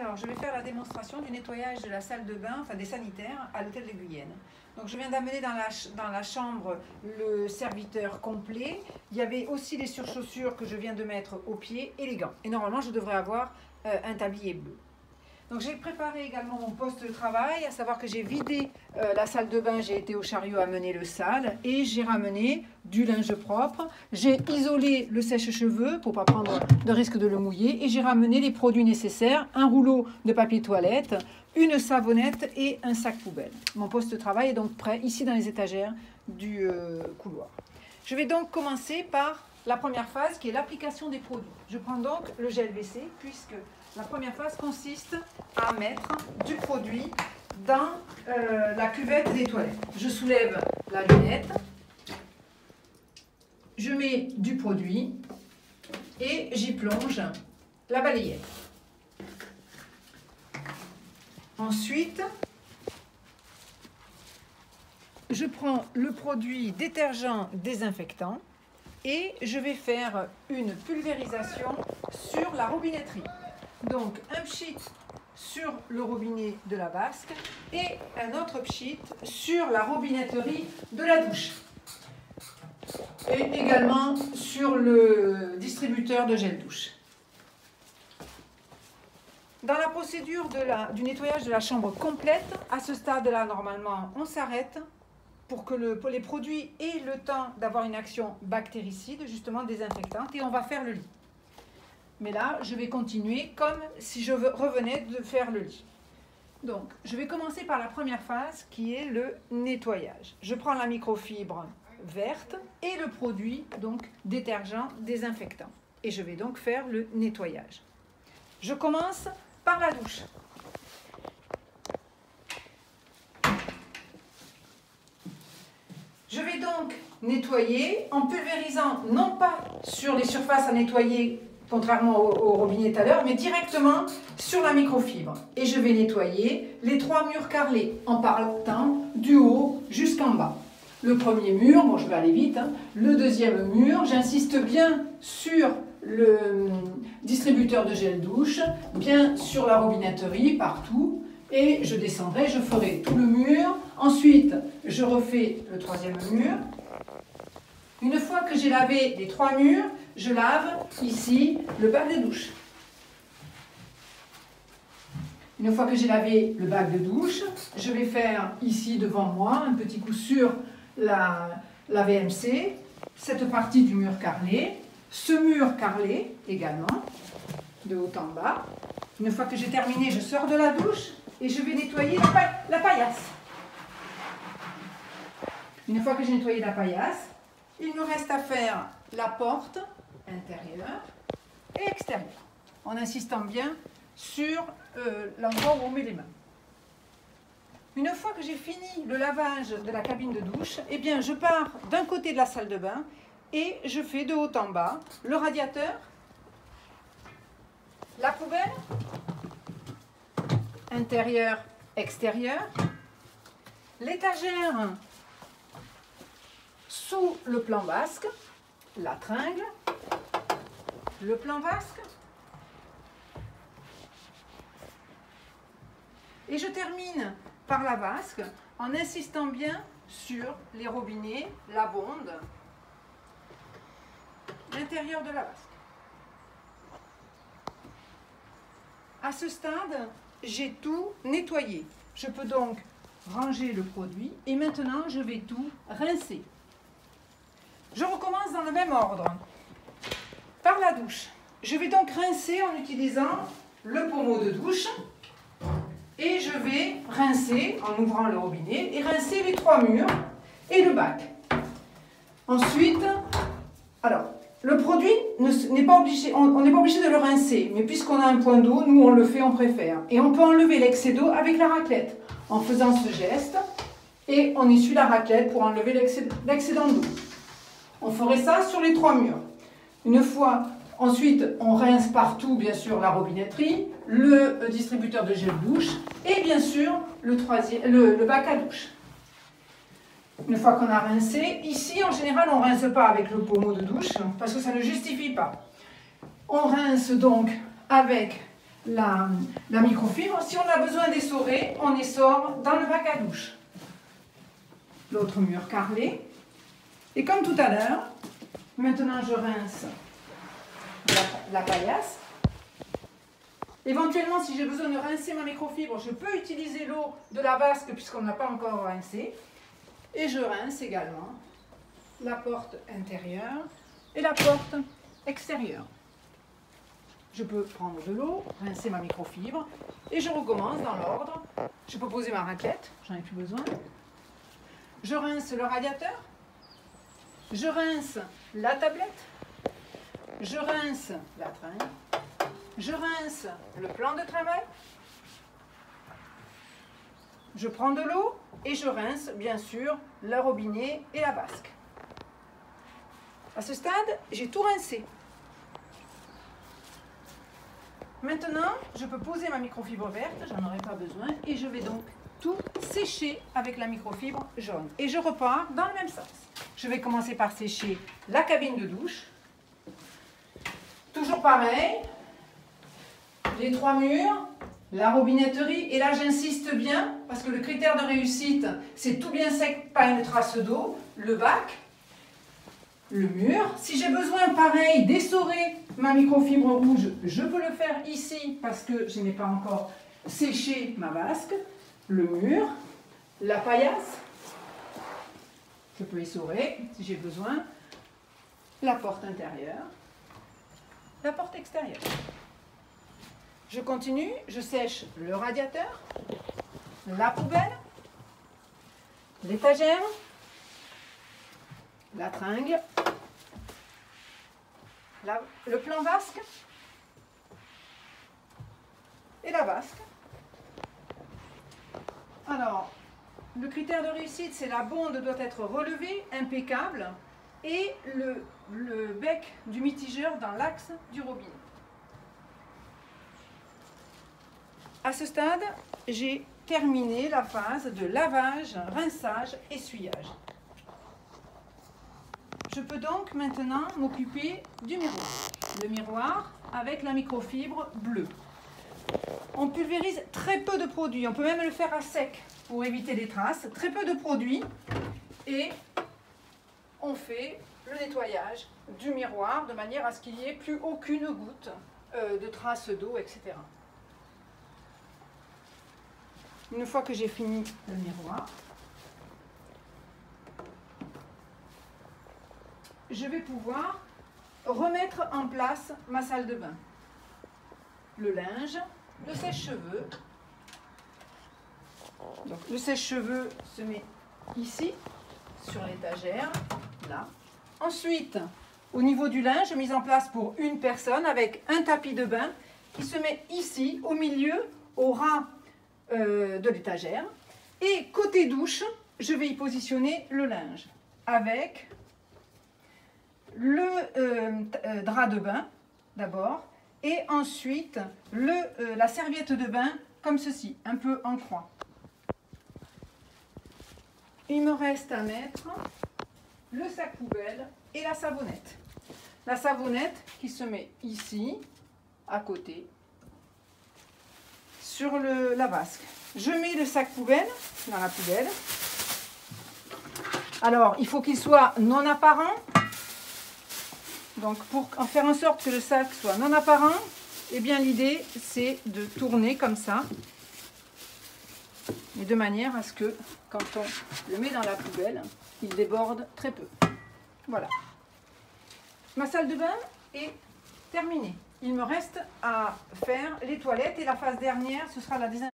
Alors, je vais faire la démonstration du nettoyage de la salle de bain, enfin des sanitaires, à l'hôtel de Guyenne. Donc, je viens d'amener dans la chambre le serviteur complet. Il y avait aussi les surchaussures que je viens de mettre aux pieds et les gants. Et normalement, je devrais avoir un tablier bleu. Donc, j'ai préparé également mon poste de travail, à savoir que j'ai vidé la salle de bain, j'ai été au chariot amener le sale et j'ai ramené du linge propre. J'ai isolé le sèche-cheveux pour ne pas prendre de risque de le mouiller et j'ai ramené les produits nécessaires, un rouleau de papier toilette, une savonnette et un sac poubelle. Mon poste de travail est donc prêt ici dans les étagères du couloir. Je vais donc commencer par la première phase qui est l'application des produits. Je prends donc le gel WC puisque la première phase consiste à mettre du produit dans la cuvette des toilettes. Je soulève la lunette, je mets du produit et j'y plonge la balayette. Ensuite, je prends le produit détergent désinfectant et je vais faire une pulvérisation sur la robinetterie. Donc un pchit sur le robinet de la vasque et un autre pchit sur la robinetterie de la douche. Et également sur le distributeur de gel douche. Dans la procédure du nettoyage de la chambre complète, à ce stade-là, normalement, on s'arrête pour que les produits aient le temps d'avoir une action bactéricide, justement désinfectante, et on va faire le lit. Mais là, je vais continuer comme si je revenais de faire le lit. Donc, je vais commencer par la première phase qui est le nettoyage. Je prends la microfibre verte et le produit, donc détergent désinfectant. Et je vais donc faire le nettoyage. Je commence par la douche. Je vais donc nettoyer en pulvérisant, non pas sur les surfaces à nettoyer, contrairement au robinet tout à l'heure, mais directement sur la microfibre. Et je vais nettoyer les 3 murs carrelés en partant du haut jusqu'en bas. Le premier mur, bon je vais aller vite, hein. Le deuxième mur, j'insiste bien sur le distributeur de gel douche, bien sur la robinetterie, partout. Et je descendrai, je ferai tout le mur. Ensuite, je refais le 3e mur. Une fois que j'ai lavé les 3 murs, je lave ici le bac de douche. Une fois que j'ai lavé le bac de douche, je vais faire ici devant moi un petit coup sur la VMC, cette partie du mur carrelé, ce mur carrelé également, de haut en bas. Une fois que j'ai terminé, je sors de la douche et je vais nettoyer la paillasse. Une fois que j'ai nettoyé la paillasse, il me reste à faire la porte intérieure et extérieure, en insistant bien sur l'endroit où on met les mains. Une fois que j'ai fini le lavage de la cabine de douche, eh bien, je pars d'un côté de la salle de bain et je fais de haut en bas le radiateur, la poubelle, intérieur, extérieur, l'étagère sous le plan vasque, la tringle, le plan vasque. Et je termine par la vasque en insistant bien sur les robinets, la bonde, l'intérieur de la vasque. À ce stade, j'ai tout nettoyé. Je peux donc ranger le produit et maintenant je vais tout rincer. Je recommence dans le même ordre. Par la douche. Je vais donc rincer en utilisant le pommeau de douche. Et je vais rincer en ouvrant le robinet et rincer les 3 murs et le bac. Ensuite, alors, le produit n'est pas obligé, on n'est pas obligé de le rincer, mais puisqu'on a un point d'eau, nous on le fait, on préfère. Et on peut enlever l'excès d'eau avec la raclette en faisant ce geste et on essuie la raclette pour enlever l'excédent d'eau. On ferait ça sur les 3 murs. Une fois, ensuite, on rince partout, bien sûr, la robinetterie, le distributeur de gel douche et bien sûr le bac à douche. Une fois qu'on a rincé, ici en général on ne rince pas avec le pommeau de douche parce que ça ne justifie pas. On rince donc avec la microfibre. Si on a besoin d'essorer, on essore dans le bac à douche. L'autre mur carrelé. Et comme tout à l'heure, maintenant je rince la paillasse. Éventuellement, si j'ai besoin de rincer ma microfibre, je peux utiliser l'eau de la vasque puisqu'on n'a pas encore rincé. Et je rince également la porte intérieure et la porte extérieure. Je peux prendre de l'eau, rincer ma microfibre et je recommence dans l'ordre. Je peux poser ma raclette, j'en ai plus besoin. Je rince le radiateur. Je rince la tablette. Je rince la tringle. Je rince le plan de travail. Je prends de l'eau et je rince bien sûr le robinet et la vasque. À ce stade, j'ai tout rincé. Maintenant, je peux poser ma microfibre verte, j'en aurai pas besoin, et je vais donc tout sécher avec la microfibre jaune. Et je repars dans le même sens. Je vais commencer par sécher la cabine de douche. Toujours pareil, les 3 murs, la robinetterie, et là j'insiste bien, parce que le critère de réussite, c'est tout bien sec, pas une trace d'eau, le bac, le mur. Si j'ai besoin, pareil, d'essorer ma microfibre rouge, je peux le faire ici, parce que je n'ai pas encore séché ma vasque, le mur, la paillasse, je peux essorer si j'ai besoin, la porte intérieure, la porte extérieure. Je continue, je sèche le radiateur, la poubelle, l'étagère, la tringle, le plan vasque et la vasque. Alors, le critère de réussite, c'est la bonde doit être relevée, impeccable, et le bec du mitigeur dans l'axe du robinet. À ce stade, j'ai terminé la phase de lavage, rinçage, essuyage. Je peux donc maintenant m'occuper du miroir. Le miroir avec la microfibre bleue. On pulvérise très peu de produits, on peut même le faire à sec pour éviter les traces. Très peu de produits et on fait le nettoyage du miroir de manière à ce qu'il n'y ait plus aucune goutte de traces d'eau, etc. Une fois que j'ai fini le miroir, je vais pouvoir remettre en place ma salle de bain. Le linge, le sèche-cheveux. Donc le sèche-cheveux se met ici, sur l'étagère, là. Ensuite, au niveau du linge, mise en place pour une personne avec un tapis de bain qui se met ici, au milieu, au ras de l'étagère. Et côté douche, je vais y positionner le linge avec le drap de bain d'abord et ensuite la serviette de bain comme ceci, un peu en croix. Il me reste à mettre le sac poubelle et la savonnette. La savonnette qui se met ici, à côté, sur la vasque. Je mets le sac poubelle dans la poubelle. Alors, il faut qu'il soit non apparent. Donc, pour faire en sorte que le sac soit non apparent, eh bien, l'idée, c'est de tourner comme ça. Et de manière à ce que, quand on le met dans la poubelle, il déborde très peu. Voilà. Ma salle de bain est terminée. Il me reste à faire les toilettes et la phase dernière, ce sera la désinfection.